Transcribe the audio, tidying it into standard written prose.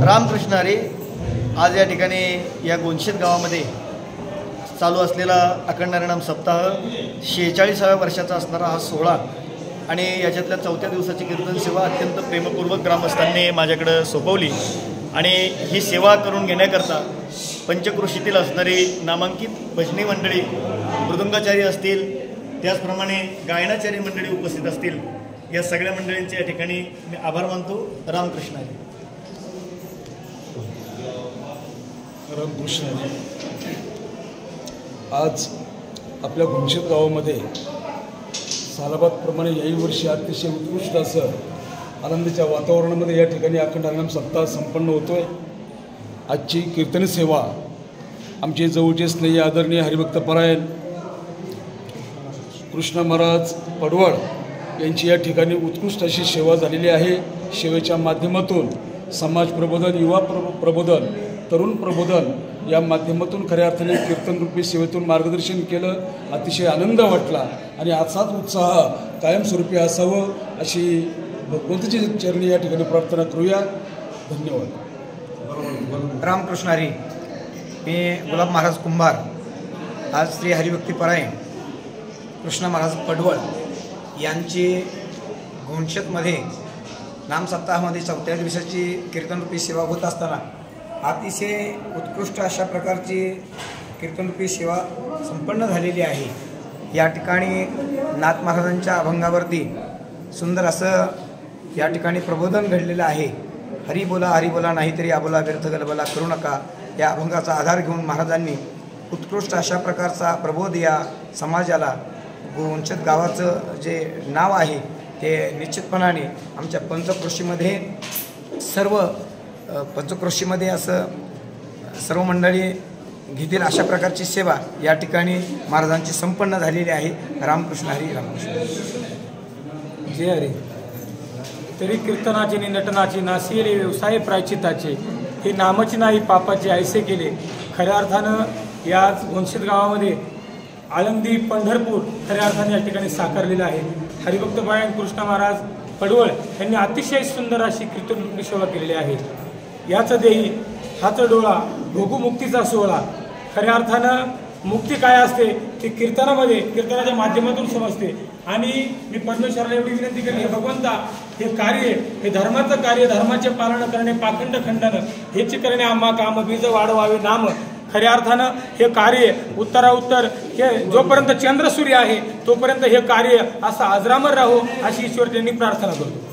रामकृष्ण हरी। आज या ठिकाणी या गोंशेत गावामध्ये चालू असलेला अखंड हरिनाम सप्ताह 46व्या वर्षाचा असणारा हा सोहळा आणि याच्यातल्या 4थ्या दिवसाची कीर्तन सेवा अत्यंत प्रेमपूर्वक ग्रामस्थांनी माझ्याकडे सोपवली आणि ही सेवा करून घेण्याकरता पंचक्रोशीतील असणारी नामांकित भजनी मंडळी, मृदंगाचारी असतील, त्याचप्रमाणे गायनाचारी मंडळी उपस्थित असतील, या सगळ्या मंडळींचे या ठिकाणी मी आभार मानतो। रामकृष्ण हरी। रामकृष्ण हरी। आज आपल्या गोंशेत गावामध्ये सालाबादप्रमाणे याही वर्षी अतिशय उत्कृष्ट असं आनंदाच्या वातावरणामध्ये या ठिकाणी अखंड हरिनाम सप्ताह संपन्न होतोय। आजची कीर्तन सेवा आमचे जवळचे स्नेही आदरणीय हरिभक्त परायण कृष्ण महाराज पडवळ यांची या ठिकाणी उत्कृष्ट अशी सेवा झालेली आहे। सेवेच्या माध्यमातून समाज प्रबोधन, युवा प्रबोधन, तरुण प्रबोधन या माध्यमातून खऱ्या अर्थाने कीर्तनरूपी सेवेतून मार्गदर्शन केलं। अतिशय आनंद वाटला आणि असाच उत्साह कायमस्वरूपी असावं अशी भगवंताची चरणी या ठिकाणी प्रार्थना करूया। धन्यवाद। रामकृष्ण हरी। मी गुलाब महाराज कुंभार आज श्री हरिभक्ती परायण कृष्ण महाराज पडवळ यांची गोंशेतमध्ये नामसप्ताहामध्ये 4थ्या दिवसाची कीर्तनरूपी सेवा होत असताना अतिशय उत्कृष्ट अशा प्रकारची कीर्तनरूपी सेवा संपन्न झालेली आहे। या ठिकाणी नाथ महाराजांच्या अभंगावरती सुंदर असं या ठिकाणी प्रबोधन घडलेलं आहे। हरी बोला नाहीतरी आबोला व्यर्थ गलबला करू नका या अभंगाचा आधार घेऊन महाराजांनी उत्कृष्ट अशा प्रकारचा प्रबोध या समाजाला, गोंशेत गावाचं जे नाव आहे ते निश्चितपणाने आमच्या पंचक्रोशीमध्ये असं सर्व मंडळी घेतील अशा प्रकारची सेवा या ठिकाणी महाराजांची संपन्न झालेली आहे। रामकृष्ण हरी। रामकृष्ण जय हरी। तरी कीर्तनाचे नि नटनाचे नासिले व्यवसाय प्रायचिताचे, हे नामच नाही पापाचे ऐसे केले। खऱ्या अर्थानं या गोंशेत गावामध्ये आळंदी पंढरपूर खऱ्या अर्थाने या ठिकाणी साकारलेलं आहे। हरिभक्त परायण कृष्ण महाराज पडवळ यांनी अतिशय सुंदर अशी कीर्तन सेवा केलेली आहे। याचं देही हाच डोळा भोगुमुक्तीचा सोहळा। खऱ्या अर्थानं मुक्ती काय असते ते कीर्तनाच्या माध्यमातून समजते। आणि मी परमेश्वराला एवढी विनंती केली, हे भगवंता, हे कार्य, हे धर्माचं कार्य, धर्माचे पालन करणे, पाखंड खंडन हेच करणे आम्हा काम, बीज वाढवावे नाम। खऱ्या अर्थानं हे कार्य उत्तराउत्तर हे जोपर्यंत चंद्र सूर्य आहे तोपर्यंत हे कार्य असं अजरामर राहो अशी ईश्वर त्यांनी प्रार्थना करतो।